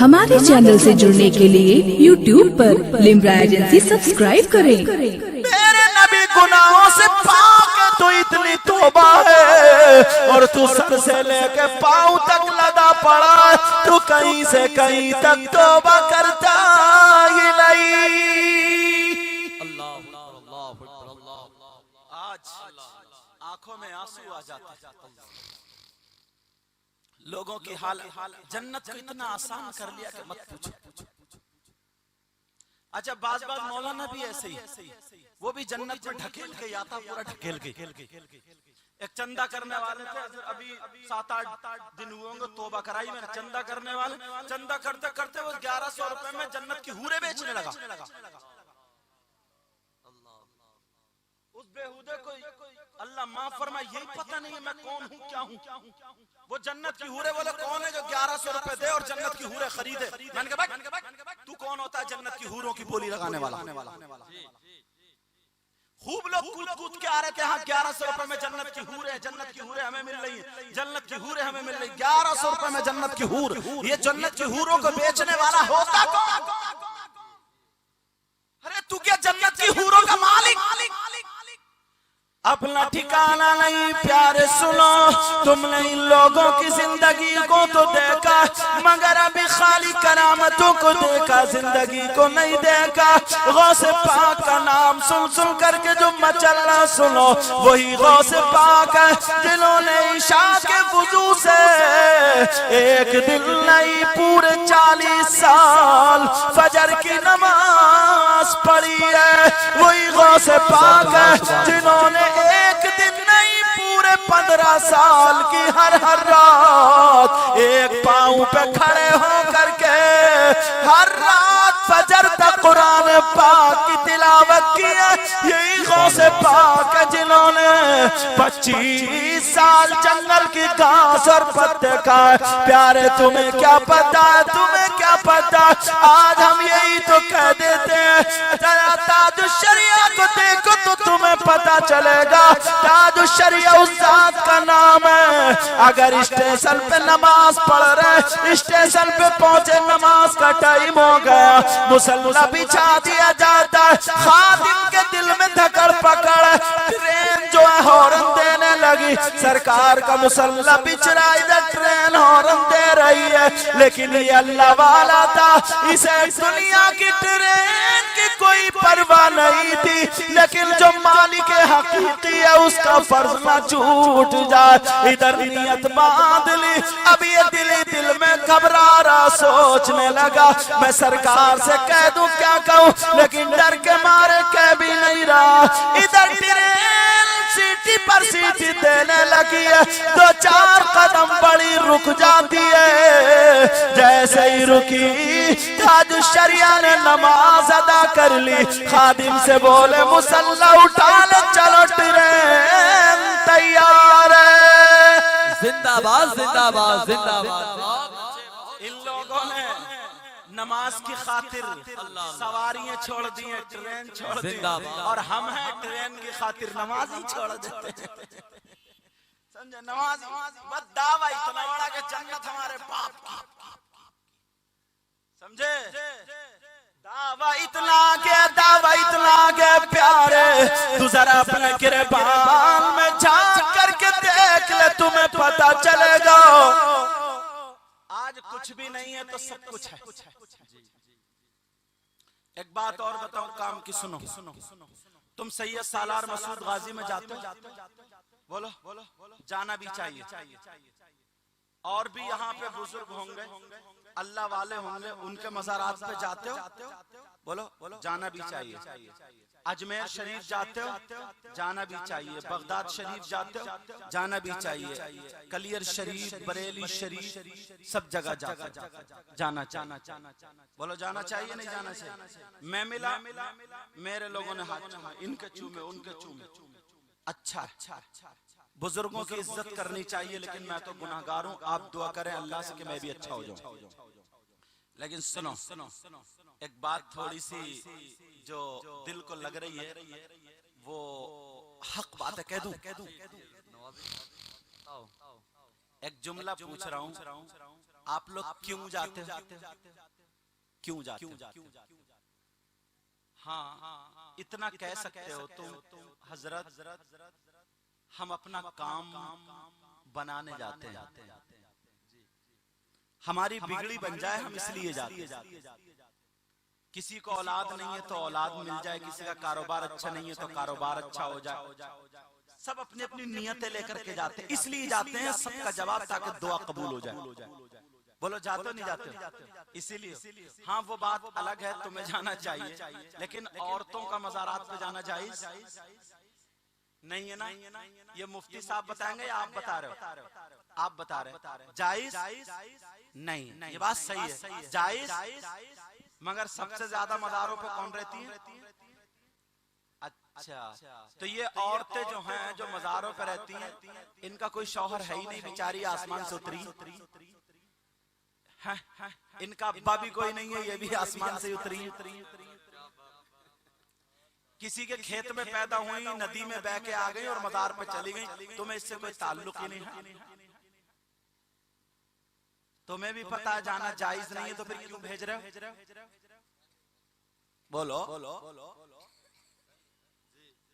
ہمارے چینل سے جڑنے کے لیے YouTube پر لمرا ایجنسی سبسکرائب کریں۔ میرے نبی گناہوں سے پاک ہے تو اتنی توبہ ہے، اور تو سر سے لے کے پاؤں تک لدا پڑا ہے، تو کہیں سے کہیں تک توبہ کرتا ہی نہیں۔ آج آنکھوں میں آنسو آ جاتے ہیں، لوگوں کی حال جنت کو اتنا آسان کر لیا کہ مت پوچھو۔ اچھا بعض مولانا بھی ایسے ہی، وہ بھی جنت میں ڈھکیل کے یا تھا، پورا ڈھکیل کے۔ ایک چندہ کرنے والے تھے، ابھی 7-8 دن ہوئے ہوں گے، توبہ کرائی میں نے، چندہ کرنے والے چندہ کرتے کرتے وہ 1100 روپے میں جنت کی حوریں بیچنے لگا۔ اس بےہودے کو اللہ معاف فرمائے، یہی پتہ نہیں ہے میں کون ہوں کیا ہوں۔ وہ جنت کی حوریں بولے کون ہے جو 1100 روپے دے اور جنت کی حوریں خریدے؟ میں نے کہا بھائی تو کون ہوتا ہے جنت کی حوروں کی بولی لگانے والا؟ خوب لوگ کود کود کے آ رہے تھے، ہاں 1100 روپے میں جنت کی حوریں ہمیں مل رہی ہیں، جنت کی حوریں ہمیں مل رہی ہیں۔ 1100 روپے میں جنت کی حور، یہ جنت کی حوروں کو بیچنے والا ہوتا کون؟ ارے تو کیا جنت کی حوروں کا مالک؟ اپنا ٹھکانہ نہیں پیارے سنو، تم نے ان لوگوں کی زندگی کو تو دیکھا مگر ابھی خالی کرامتوں کو دیکھا، زندگی کو نہیں دیکھا۔ غوث پاک کا نام سن سن کر کے جو مچلنا سنو، وہی غوث پاک ہے جنہوں نے عشاء کے وضو سے ایک دن نہیں پورے 40 سال فجر کی نماز پڑھی ہے۔ وہی غوث پاک ہے جنہوں نے ایک دن نہیں پورے 15 سال کی ہر رات ایک پاؤں پہ کھڑے ہو کر کے ہر رات فجر تک قرآن پاک کی تلاوت کی ہے۔ یہی غوث پاک ہے جنہوں نے 25 سال جنگل کی گھاس اور پتے کھائے۔ پیارے تمہیں کیا پتا ہے، تمہیں کیا پتا؟ آج ہم یہی تو کہہ دیتے ہیں، تاج الشریعہ کو دیکھو تو تمہیں پتا چلے گا تاج الشریعہ اس ذات کا نام ہے۔ اگر اسٹیشن پہ نماز پڑھ رہے، اسٹیشن پہ پہنچے، نماز کا ٹائم ہو گیا، مصلی بچھا دیا جاتا ہے، خادم کے دل میں دھکڑ پکڑ ہے، ٹرین جو ہے ہارن دینے لگی، سرکار کا مصلی بچھ رہا، ادھر ٹرین ہارن دے رہی ہے، لیکن یہ اللہ والا تھا، اسے دنیا کی ٹرین کی کوئی پرواہ نہیں تھی، لیکن جو مالک حقیقی ہے اس کا فرض نہ چھوٹ جائے۔ ادھر نیت باندھ لی، اب یہ دل میں گھبرا رہا، سوچنے لگا میں سرکار سے کہہ دوں کیا کہوں، لیکن ڈر کے مارے کہہ بھی نہیں رہا۔ ادھر ٹرین سیٹی پر سیٹی دینے لگی ہے، 2-4 قدم بڑی رک جاتی ہے، جیسے ہی رکی تاج الشریعہ نے نماز ادا کر لی، خادم سے بولے مصلی اٹھا لے، چلو ٹرین تیار ہے۔ زندہ باد زندہ باد زندہ باد۔ ان لوگوں نے نماز کی خاطر سواریاں چھوڑ دی ہیں، ٹرین چھوڑ دی، اور ہم ہیں ٹرین کی خاطر نماز ہی چھوڑ دیتے ہیں۔ سمجھے نماز بس دعویٰ اتنا بڑا کہ جنت ہمارے باپ کی، سمجھے دعویٰ اتنا کہ پیارے تو ذرا اپنے گریبان میں جھانک کر کے دیکھ لے، تمہیں پتا چلے گا آج کچھ بھی نہیں ہے تو سب کچھ ہے۔ ایک بات اور بتاؤں کام کی، سنو، تم سید سالار مسعود غازی میں جاتے ہو؟ بولو جانا بھی چاہیے، اور بھی یہاں پہ بزرگ ہوں گے، اللہ والے ہوں گے، ان کے مزارات پہ جاتے ہو؟ بولو جانا بھی چاہیے۔ اجمیر شریف جاتے ہو؟ جانا بھی چاہیے۔ بغداد شریف جاتے ہو؟ جانا بھی چاہیے۔ کلیر شریف، بریلی شریف، سب جگہ جانا چاہیے۔ بولو جانا چاہیے نہیں جانا چاہیے؟ میں ملا، میرے لوگوں نے ہاتھ چومے، ان کے چومے، ان کے چومے۔ اچھا، بزرگوں کی عزت کرنی چاہیے، لیکن میں تو گناہگار ہوں، آپ دعا کریں اللہ سے کہ میں بھی اچھا ہو جاؤں۔ لیکن سنو، ایک بات تھوڑی سی جو دل کو لگ رہی ہے، وہ حق بات ہے، کہہ دوں؟ ایک جملہ پوچھ رہا ہوں، آپ لوگ کیوں جاتے ہو؟ کیوں جاتے ہو؟ ہاں اتنا کہہ سکتے ہو تم حضرت ہم اپنا کام بنانے جاتے ہیں، ہماری بگڑی بن جائے ہم اس لیے جاتے ہیں۔ کسی کو اولاد نہیں ہے تو اولاد مل جائے، کسی کا کاروبار اچھا نہیں ہے تو کاروبار اچھا ہو جائے، سب اپنی اپنی نیتیں لے کر کے جاتے ہیں، اس لیے جاتے ہیں سب کا جواب تاکہ دعا قبول ہو جائے۔ بولو جاتے ہو نہیں جاتے؟ اسی لیے ہاں وہ بات الگ ہے، تمہیں جانا چاہیے، لیکن عورتوں کا مزارات پہ جانا جائز نہیں ہے نا؟ یہ مفتی صاحب بتائیں گے یا آپ بتا رہے ہو؟ آپ بتا رہے ہیں جائز نہیں، یہ بات صحیح ہے، جائز، مگر سب سے زیادہ مزاروں پہ کون رہتی ہیں؟ اچھا تو یہ عورتیں جو ہیں جو مزاروں پہ رہتی ہیں ان کا کوئی شوہر ہے ہی نہیں، بیچاری آسمان سے اتری، ان کا ابا بھی کوئی نہیں ہے، یہ بھی آسمان سے اتری، کسی کے کھیت میں پیدا ہوئی، ندی میں بہ کے آ گئی اور مزار پہ چلی گئی، تمہیں اس سے کوئی تعلق ہی نہیں ہے، تمہیں بھی پتا جانا جائز نہیں ہے تو پھر کیوں بھیج رہے ہو؟ بولو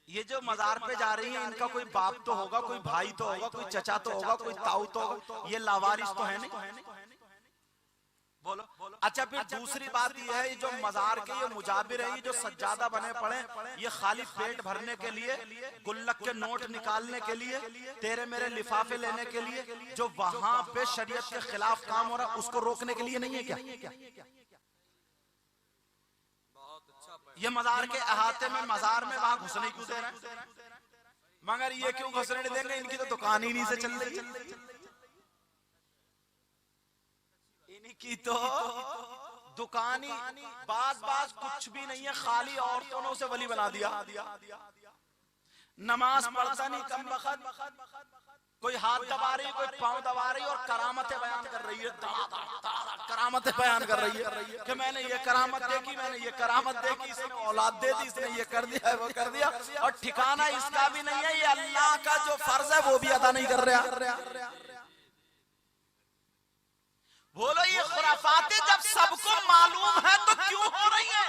یہ جو مزار پہ جا رہی ہیں ان کا کوئی باپ تو ہوگا، کوئی بھائی تو ہوگا، کوئی چچا تو ہوگا، کوئی تاؤ تو ہوگا، یہ لاوارث تو ہے نہیں؟ بولو اچھا پھر دوسری بات یہ ہے جو مزار کے یہ مجابر ہیں جو سجادہ بنے پڑے، یہ خالی پیٹ بھرنے کے لیے، گلک کے نوٹ نکالنے کے لیے، تیرے میرے لفافے لینے کے لیے، جو وہاں پہ شریعت کے خلاف کام ہو رہا اس کو روکنے کے لیے نہیں ہے کیا؟ یہ مزار کے احاطے میں، مزار میں وہاں گھسنے کیوں دے رہے ہیں؟ مگر یہ کیوں گھسنے دیں گے؟ ان کی تو دکان ہی نہیں سے چل رہی، ان کی تو دکان ہی بعض کچھ بھی نہیں ہے، خالی عورتوں نے اسے ولی بنا دیا، نماز پڑھتا نہیں کم وقت، کوئی ہاتھ دبا رہی، کوئی پاؤں دبا رہی اور کرامتیں بیان کر رہی ہے، کرامتیں بیان کر رہی ہے کہ میں نے یہ کرامت دیکھی، میں نے یہ کرامت دیکھی، اس نے اولاد دے دی، اس نے یہ کر دیا، وہ کر دیا، اور ٹھکانہ اس کا بھی نہیں ہے، یہ اللہ کا جو فرض ہے وہ بھی ادا نہیں کر رہا۔ بولو یہ خرافاتیں جب سب کو معلوم ہے تو کیوں ہو رہی ہیں؟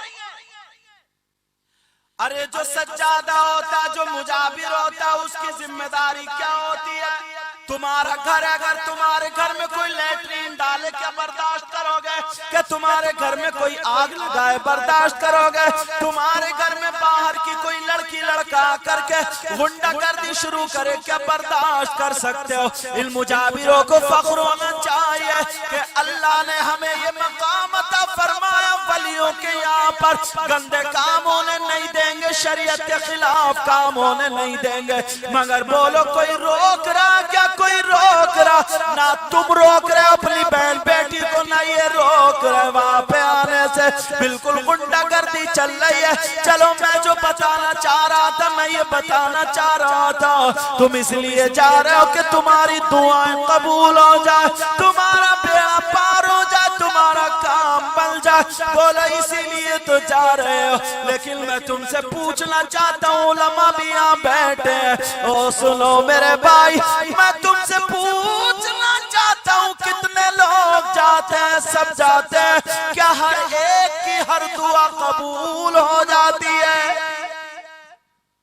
ارے جو سجادہ ہوتا، جو مجابر ہوتا، اس کی ذمہ داری کیا ہوتی ہے؟ تمہارا گھر اگر تمہارے گھر میں کوئی لیٹرین ڈالے کیا برداشت کرو گے؟ کہ تمہارے گھر میں کوئی آگ لگائے برداشت کرو گے؟ تمہارے گھر میں باہر کی کوئی لڑکی لڑکا کر کے غنڈہ گردی شروع کرے کیا برداشت کر سکتے ہو؟ ان مجابروں کو فخر ہونا چاہیے کہ اللہ نے ہمیں یہ مقام عطا فرمایا، ولیوں کے یہاں پر گندے کام ہونے نہیں دیں گے، شریعت کے خلاف کام ہونے نہیں دیں گے، مگر بولو کوئی روک رہا کیا؟ کوئی روک رہا نہ، تم روک رہے اپنی بہن بیٹی کو، نہ یہ روک رہے وہاں پہ آنے سے، بالکل غنڈہ گردی چل رہی ہے۔ چلو میں جو بتانا چاہ رہا تھا، میں یہ بتانا چاہ رہا تھا، تم اس لیے جا رہے ہو کہ تمہاری دعائیں قبول ہو جائے، تمہارا بیڑا پار ہو جائے، تمہارا کام بن جائے، بولا اسی لیے تو جا رہے ہو۔ لیکن میں تم سے پوچھنا چاہتا ہوں، علماء بھی یہاں بیٹھے ہیں، او سنو میرے بھائی، میں تم سے پوچھنا چاہتا ہوں کتنے لوگ جاتے ہیں؟ سب جاتے ہیں، کیا ہر ایک کی ہر دعا قبول ہو جاتی ہے؟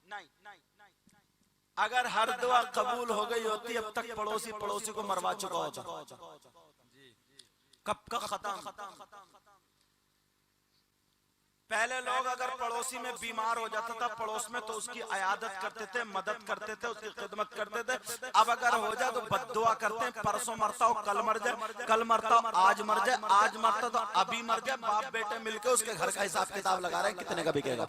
نہیں، اگر ہر دعا قبول ہو گئی ہوتی اب تک پڑوسی کو مروا چکا ہوتا، کب کا ختم۔ پہلے لوگ اگر پڑوسی میں بیمار ہو جاتا تھا پڑوس میں تو اس کی عیادت کرتے تھے، مدد کرتے تھے، اس کی خدمت کرتے تھے، اب اگر ہو جائے تو بد دعا کرتے ہیں، پرسوں مرتا ہو کل مر جائے، کل مرتا ہو آج مر جائے، آج مرتا تو ابھی مر جائے، باپ بیٹے مل کے اس کے گھر کا حساب کتاب لگا رہے ہیں کتنے کا بکے گا۔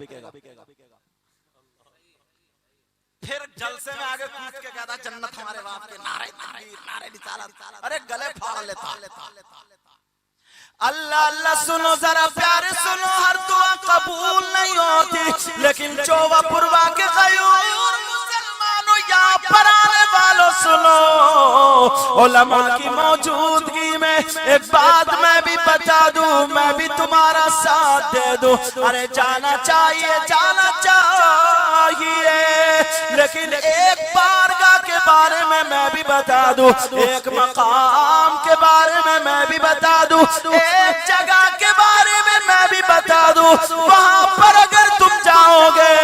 پھر جلسے میں آگے کود کے کہتا جنت ہمارے باپ کے، نعرے تکبیر، نعرے رسالت، ارے گلے پھاڑ لیتا۔ اللہ اللہ سنو ذرا پیارے سنو، ہر دعا قبول نہیں ہوتی، لیکن چوبہ پروا کے غیور مسلمانوں یہاں پر آنے والوں سنو، علماء کی موجودگی میں ایک بات میں بھی بتا دوں، میں بھی تمہارا ساتھ دے دوں، ارے جانا چاہیے، جانا چاہیے، لیکن ایک بارگاہ کے بارے میں بھی بتا دوں، ایک مقام کے بارے میں بھی بتا دوں، ایک جگہ کے بارے میں بھی بتا دوں، وہاں پر اگر تم جاؤ گے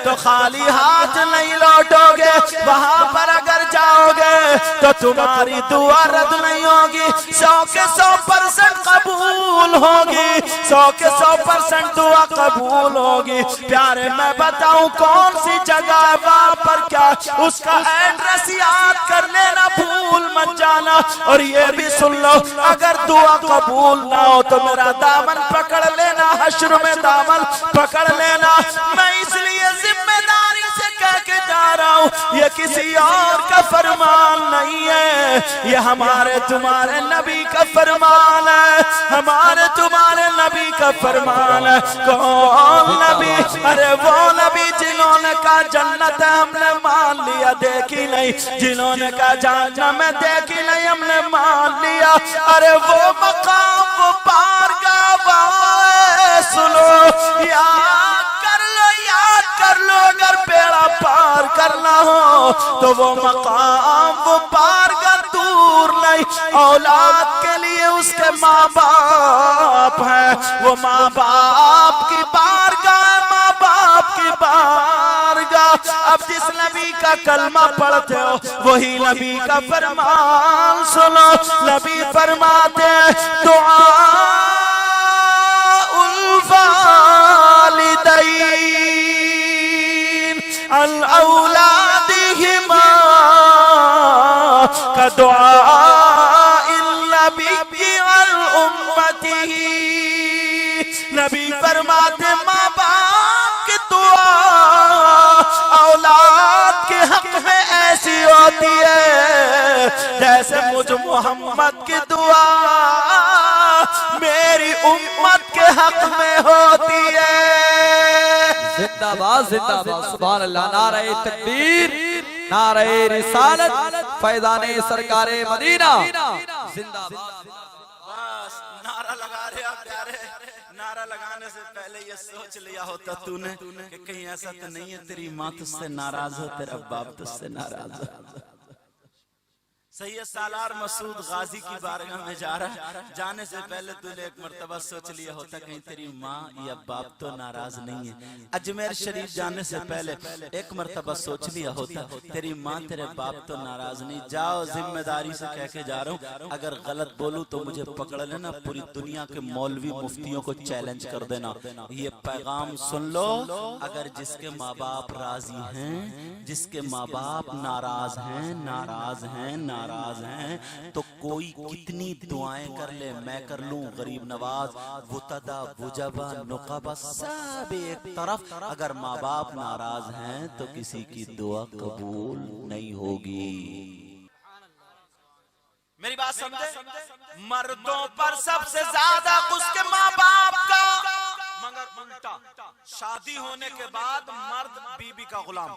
تو خالی ہاتھ نہیں لوٹو گے، وہاں پر اگر جاؤ گے تو تمہاری دعا رد نہیں ہوگی، 100% قبول ہوگی، 100% دعا قبول ہوگی۔ پیارے میں بتاؤں کون سی جگہ ہے، وہاں پر کیا اس کا ایڈریس یاد کر لینا، بھول مت جانا۔ اور یہ بھی سن لو اگر دعا قبول نہ ہو تو میرا دامن پکڑ لینا، حشر میں دامن پکڑ لینا۔ میں اس لیے ذمہ داری سے کہہ کے جا رہا ہوں، یہ کسی اور کا فرمان نہیں ہے، یہ ہمارے تمہارے نبی کا فرمان ہے، ہمارے تمہارے نبی کا فرمان ہے۔ کون نبی؟ ارے وہ نبی جنہوں نے کہا جنت ہے ہم نے مان لیا دیکھی نہیں، جنہوں نے کہا جہنم ہے دیکھی نہیں ہم نے مان لیا۔ ارے وہ مقام وہ بارگاہ سنو، یاد کر لو اگر بیڑا پار کرنا ہو تو وہ مقام وہ بارگاہ دور نہیں، اولاد کے لیے اس کے ماں باپ ہیں، وہ ماں باپ کی بارگاہ، ماں باپ کی بارگاہ۔ اب جس نبی کا کلمہ پڑھتے ہو وہی نبی کا فرمان سنو، نبی فرماتے ہیں دعاء الوالدین عن اولادہما کدعاء النبی عن امتہ۔ نبی فرماتے ماں باپ کی دعا اولاد کے حق میں ایسی ہوتی ہے جیسے مجھ محمد کی دعا میری امت کے حق میں ہوتی ہے۔ زندہ باد زندہ باد، سبحان اللہ، نعرہ تکبیر، نعرہ رسالت، فیضان سرکار مدینہ، زندہ باد۔ بس نعرہ لگا رہے آپ پیارے، نعرہ لگانے سے پہلے یہ سوچ لیا ہوتا تو نے کہ کہیں ایسا تو نہیں ہے تیری ماں تجھ سے ناراض ہو، تیرا باپ تجھ سے ناراض ہو۔ سید سالار مسعود غازی کی بارگاہ میں جا رہا ہے، جانے سے پہلے تو نے ایک مرتبہ سوچ لیا ہوتا کہیں تیری ماں یا باپ تو ناراض نہیں ہے۔ اجمیر شریف جانے سے پہلے ایک مرتبہ سوچ لیا ہوتا تیری ماں تیرے باپ تو ناراض نہیں۔ جاؤ ذمہ داری سے کہہ کے جا رہا ہوں، اگر غلط بولوں تو مجھے پکڑ لینا، پوری دنیا کے مولوی مفتیوں کو چیلنج کر دینا۔ یہ پیغام سن لو، اگر جس کے ماں باپ راضی ہیں، جس کے ماں باپ ناراض ہیں تو کوئی کتنی دعائیں کر لے، میں کر لوں غریب نواز، وطدہ وجبہ نقبہ سب ایک طرف، اگر ماں باپ ناراض ہیں تو کسی کی دعا قبول نہیں ہوگی۔ میری بات سمجھے؟ مردوں پر سب سے زیادہ اس کے ماں باپ کا، مگر الٹا شادی ہونے کے بعد مرد بیوی کا غلام۔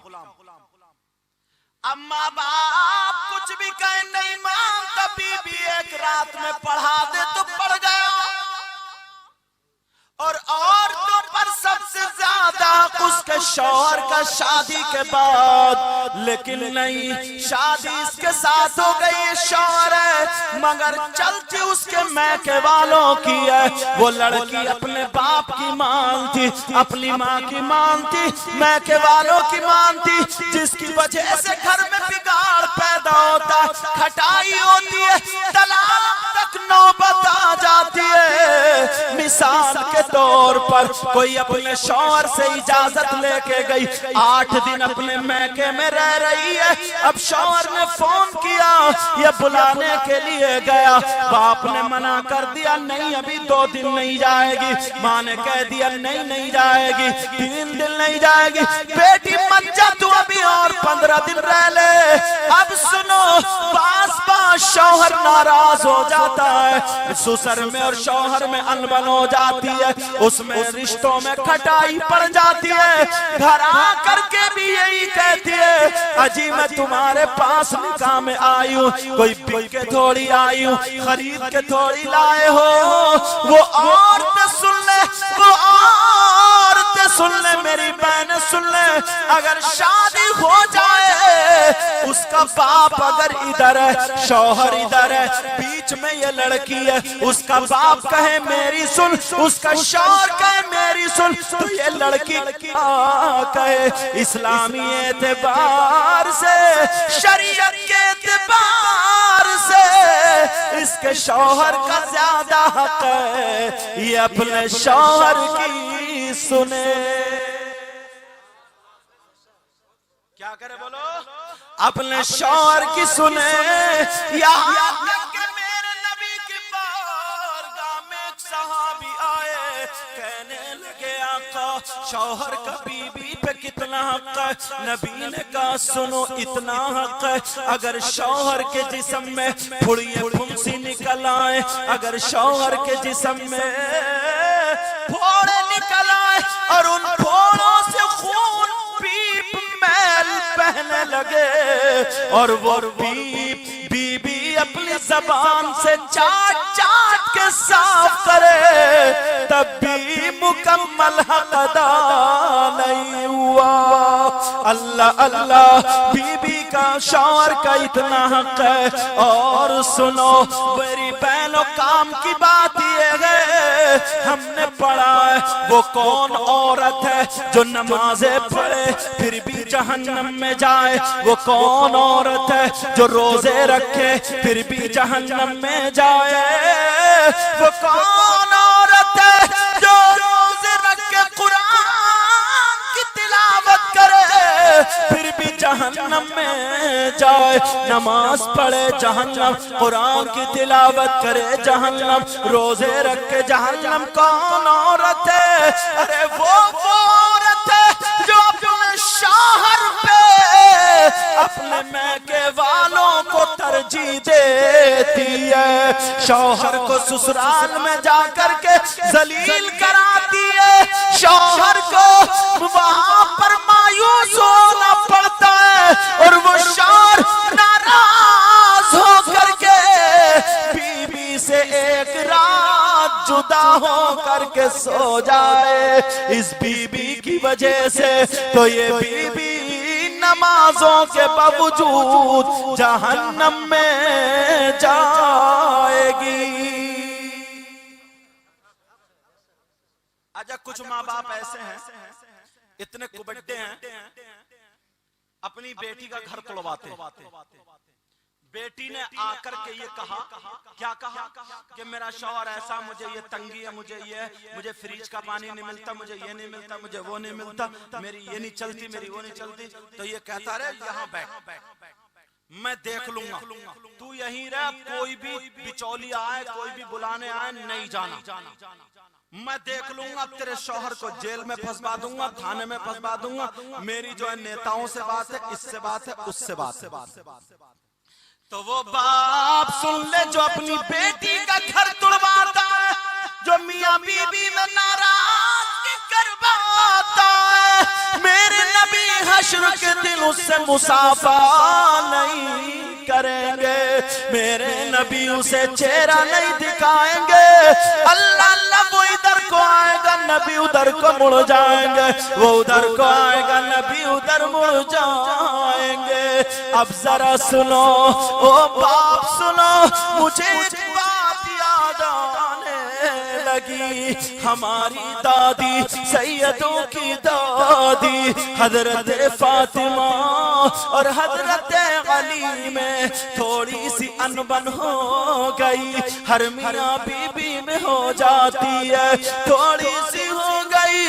اب ماں باپ کچھ بھی کہیں نہیں مانتا، بیوی ایک رات میں پڑھا دے تو پڑھ گیا۔ اور عورتوں پر سب سے زیادہ اس کے شوہر کا شادی کے بعد، لیکن نہیں شادی اس کے ساتھ ہو گئی شوہر ہے مگر چلتی اس کے میکے والوں کی ہے۔ وہ لڑکی اپنے باپ کی مانتی، اپنی ماں کی مانتی، میکے والوں کی مانتی، جس کی وجہ سے گھر میں بگاڑ پیدا ہوتا، کھٹائی ہوتی ہے، طلاق تک نوبت آ جاتی ہے۔ مثال کے طور پر کوئی اپنے شوہر سے اجازت لے کے گئی، 8 دن اپنے میکے میں رہ رہی ہے، اب شوہر نے فون کیا، یہ بلانے کے لیے گیا، باپ نے منع کر دیا نہیں ابھی 2 دن نہیں جائے گی، ماں نے کہہ دیا نہیں جائے گی، 3 دن نہیں جائے گی، بیٹی مت جا تو ابھی اور 15 دن رہ لے۔ اب سنو، باس شوہر ناراض ہو جاتا ہے، سسر میں اور شوہر میں انبن ہو جاتی ہے، اس میں رشتوں میں کھٹائی پڑ جاتی ہے، گھر آ کر کے بھی یہی کہتی ہے اجی میں تمہارے پاس نکاح میں آئی ہوں، کوئی بک کے تھوڑی آئی ہوں، خرید کے تھوڑی لائے ہو۔ وہ عورتیں سن لے، وہ عورتیں سن لے، میری بہن سن لے، اگر شادی ہو جائے اس کا باپ اگر ادھر ہے، شوہر ادھر ہے، بیچ میں یہ لڑکی ہے، اس کا باپ کہے میری سن، اس کا شوہر کہے میری سن، تو یہ لڑکی کہے اسلامی اعتبار سے، شریعت کے اعتبار سے اس کے شوہر کا زیادہ حق ہے، یہ اپنے شوہر کی سنے۔ کیا کرے بولو؟ اپنے شوہر کی سنے۔ یہاں تک کہ میرے نبی کی بارگاہ میں ایک صحابی آئے، کہنے لگے آقا شوہر کا بیوی پہ کتنا حق ہے؟ نبی نے کہا سنو اتنا حق ہے، اگر شوہر کے جسم میں پھڑیے پھنسی نکل آئے، اگر شوہر کے جسم میں پھوڑے نکل آئے اور ان پھوڑوں سے خون پیپ میل بہنے لگے اور وہ پیپ بی بی اپنی زبان سے چاٹ چاٹ کے صاف کرے، تب بھی مکمل حق ادا نہیں ہوا۔ اللہ اللہ، بی بی کا شوہر کا اتنا حق ہے۔ اور سنو میری بہنوں، کام کی بات یہ ہے، ہم نے پڑھا ہے وہ کون عورت ہے جو نمازیں پڑھے پھر بھی جہنم میں جائے، وہ کون عورت ہے جو روزے رکھے پھر بھی جہنم میں جائے، وہ کون عورت ہے جو روزے رکھ کے قرآن کی تلاوت کرے پھر بھی جہنم میں جائے، نماز پڑھے جہنم، قرآن کی تلاوت کرے جہنم، روزے رکھ کے جہنم۔ کون عورت ہے؟ ارے وہ عورت ہے جو اپنے شوہر پہ اپنے میکے والوں کو ترجیح دیتی ہے، شوہر کو سسرال میں جا کر کے ذلیل کراتی ہے، شوہر کو وہاں پر مایوس ہونا پڑتا ہے اور وہ شوہر ناراض ہو کر کے بیوی سے ایک رات جدا ہو کر کے سو جائے اس بیوی کی وجہ سے، تو یہ بیوی نمازوں کے باوجود جہنم میں جائے گی۔ آجا کچھ ماں باپ ایسے ہیں، اتنے کبڈے ہیں، اپنی بیٹی کا گھر توڑواتے ہیں۔ بیٹی نے آ کر کے یہ کہا، کیا کہا کہ میرا شوہر ایسا، مجھے یہ تنگی ہے، مجھے فریج کا پانی نہیں ملتا، مجھے یہ نہیں ملتا، مجھے وہ نہیں ملتا، میری یہ نہیں چلتی، میری وہ نہیں چلتی، تو یہ کہتا رہے یہاں بیٹھ، میں دیکھ لوں گا، تو یہیں رہ، کوئی بھی بچولی آئے، کوئی بھی بلانے آئے نہیں جانا، میں دیکھ لوں گا، تیرے شوہر کو جیل میں پھنسوا دوں گا، تھانے میں پھنسوا دوں گا، میری جو ہے نیتاؤں سے بات ہے، اس سے بات ہے، اس سے بات ہے۔ تو وہ باپ سن لے جو اپنی بیٹی کا گھر توڑواتا ہے، جو میاں بی بی میں ناراضگی کرواتا ہے، میرے نبی حشر کے دن اس سے مصافحہ نہیں کریں گے، میرے نبی اسے چہرہ نہیں دکھائیں گے، اللہ اللہ وہ ادھر کو آئے گا، نبی ادھر کو مڑ جائیں گے، وہ ادھر کو آئے گا، نبی ادھر مڑ جائیں گے۔ اب ذرا سنو او باپ سنو، مجھے ایک بات یاد آنے لگی، ہماری دادی سیدوں کی دادی حضرت فاطمہ اور حضرت علی میں تھوڑی سی انبن ہو گئی، ہر میاں بی بی میں ہو جاتی ہے، تھوڑی سی ہو گئی،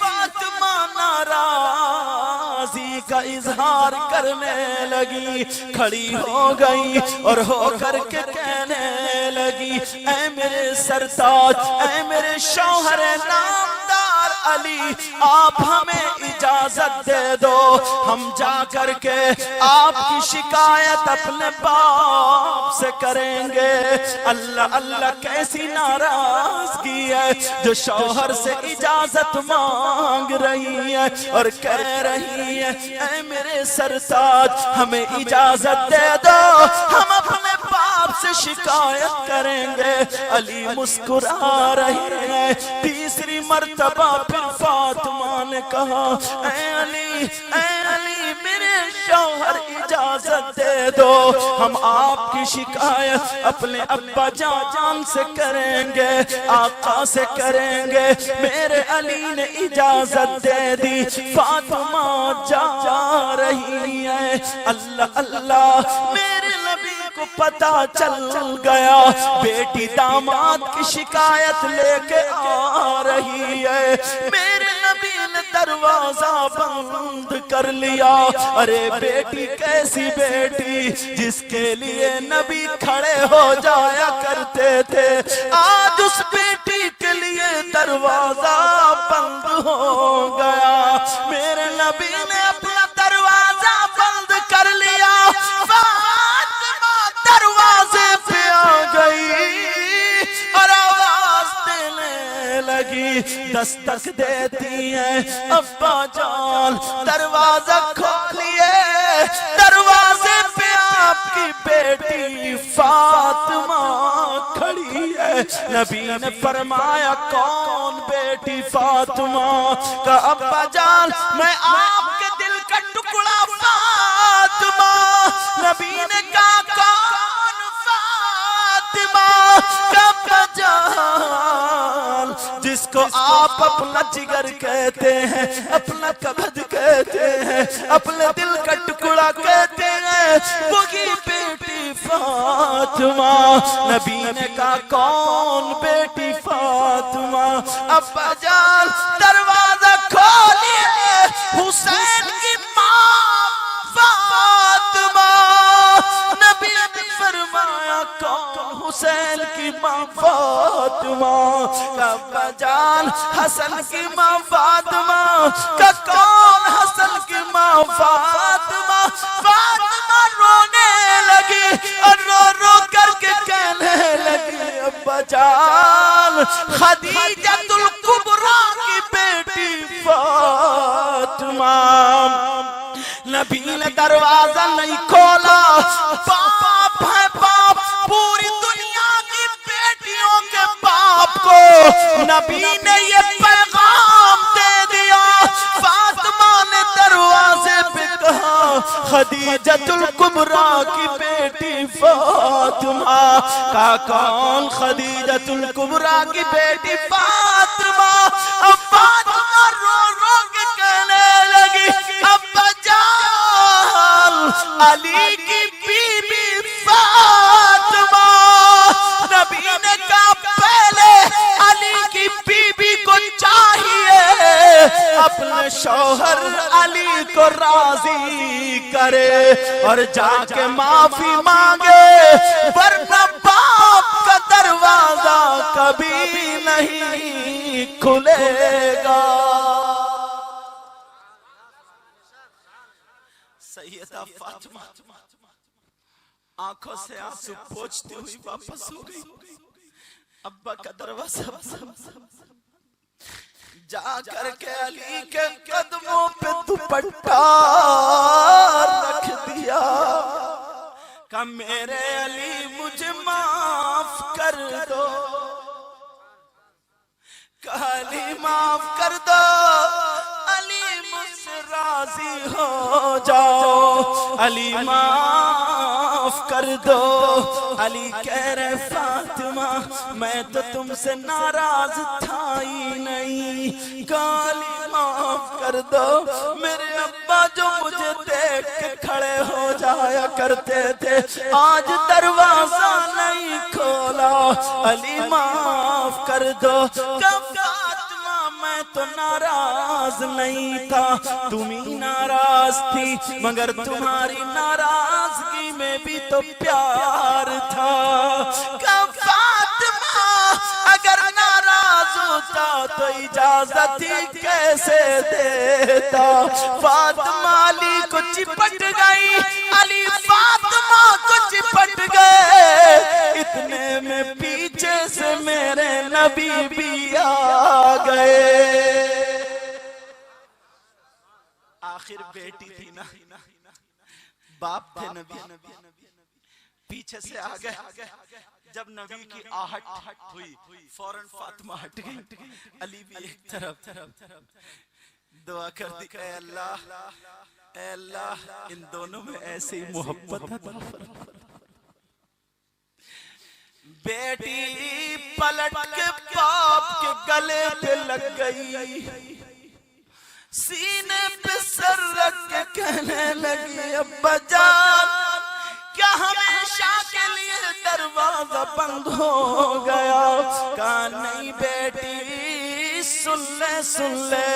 فاطمہ ناراضی کا اظہار کرنے لگی، کھڑی ہو گئی اور ہو کر کے کہنے لگی، اے میرے سرتاج، اے میرے شوہر نامدار علی، آپ ہمیں اجازت دے دو، ہم جا کر کے آپ کی شکایت اپنے باپ سے کریں گے۔ اللہ اللہ، کیسی ناراضگی ہے جو شوہر سے اجازت مانگ رہی ہے اور کہہ رہی ہے، اے میرے سرتاج ہمیں اجازت دے دو، ہم اپنے باپ سے شکایت کریں گے۔ علی مسکرا رہے ہیں، تیسری مرتبہ پھر فاطمہ نے کہا، اے علی میرے شوہر اجازت اجازت دے دو ہم آپ کی شکایت اپنے ابا جان سے کریں گے آقا سے کریں گے میرے علی نے اجازت دے دی فاطمہ جا رہی ہے اللہ اللہ میرے نبی کو پتہ چل گیا بیٹی داماد کی شکایت لے کے آ رہی ہے میرے نبی نے دروازہ بند کر لیا ارے بیٹی کیسی بیٹی جس کے لیے نبی کھڑے ہو جایا کرتے تھے آج اس بیٹی کے لیے دروازہ بند ہو گیا میرے نبی نے اپنا دروازہ بند کر لیا فاطمہ دروازے پہ آ گئی اور آواز دینے لگی دستک دیتی ہیں ابا جان دروازہ کھولیے دروازے پہ آپ کی بیٹی فاطمہ کھڑی ہے نبی نے فرمایا کون بیٹی فاطمہ کا ابا جان میں آپ کے دل کا ٹکڑا فاطمہ نبی نے کہا کون فاطمہ کا ابا جان جس کو آپ اپنا جگر کہتے ہیں اپنا کبد کہتے ہیں اپنے دل کا ٹکڑا کہتے ہیں وہی بیٹی فاطمہ نبی نے کہا کون بیٹی فاطمہ ابا جان دروازہ کھولیے حسین کی ماں فاطمہ نبی نے فرمایا کون حسین کی ماں فاطمہ ابا جان حسن کی ماں فاطمہ کا کون حسن کی ماں فاطمہ فاطمہ رونے لگی اور رو رو کر کے کہنے لگی ابا جان خدیجۃ الکبریٰ کی بیٹی فاطمہ نبی نے دروازہ نہیں کھولا باپ ہے باپ پوری دنیا کی بیٹیوں کے باپ کو نبی نے یہ پیغام دے دیا فاطمہ نے دروازے پہ کہا خدیجۃ الکبریٰ کی بیٹی فاطمہ کا کون خدیجۃ الکبریٰ کی بیٹی فاطمہ اب فاطمہ رو رو کے کہنے لگی ابا جان علی کی بی بی فاطمہ نبی نے کہا پہلے علی کی بی بی کو چاہیے اپنے شوہر علی کو راضی کرے اور جا کے معافی مانگے ورنہ باپ کا دروازہ کبھی نہیں کھلے گا سیدہ فاطمہ آنکھوں سے آنسو پوچھتی ہوئی واپس ہو گئی ابا کا دروازہ جا کر کے علی کے قدموں پہ دوپٹہ رکھ دیا کہ میرے علی مجھے معاف کر دو کہ علی معاف کر دو علی مجھ سے راضی ہو جاؤ علی معاف کر دو علی کہہ رہے فاطمہ میں تو تم سے ناراض تھا ہی نہیں کہ علی معاف کر دو میرے ابا جو مجھے دیکھ کے کھڑے ہو جایا کرتے تھے آج دروازہ نہیں کھولا علی معاف کر دو میں تو ناراض نہیں تھا تم ہی ناراض تھی مگر تمہاری ناراضگی میں بھی تو پیار تھا کہ فاطمہ اگر ناراض ہوتا تو اجازت ہی کیسے دیتا فاطمہ علی کو چپٹ گئی علی فاطمہ کو چپٹ گئے اتنے میں پیچھے سے میرے نبی بھی آ گئے آخر بیٹی تھی نا باپ تھے نبی پیچھے سے آ گئے جب نبی کی آہٹ ہوئی فوراً فاطمہ ہٹ گئی علی بھی ایک طرف دعا کر دی اے اللہ اے اللہ ان دونوں میں ایسی محبت عطا فرما۔ بیٹی پلٹ کے باپ کے گلے پہ لگ گئی، سینے پہ سر رکھ کے کہنے لگی ابا جان کیا ہمیشہ کے لیے دروازہ بند ہو گیا؟ کہا نہیں بیٹی سن لے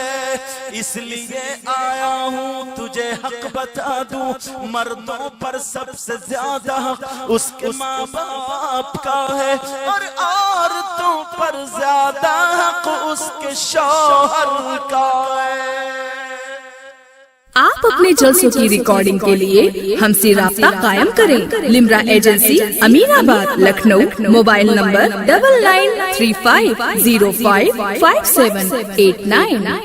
اس لیے آیا ہوں تجھے حق بتا دوں، مردوں پر سب سے زیادہ حق اس کے ماں باپ کا ہے، اور عورتوں پر زیادہ حق اس کے شوہر کا ہے۔ آپ اپنے جلسوں کی ریکارڈنگ کے لیے ہم سے رابطہ قائم کریں۔ لمرا ایجنسی امین آباد لکھنؤ، موبائل نمبر 9935055789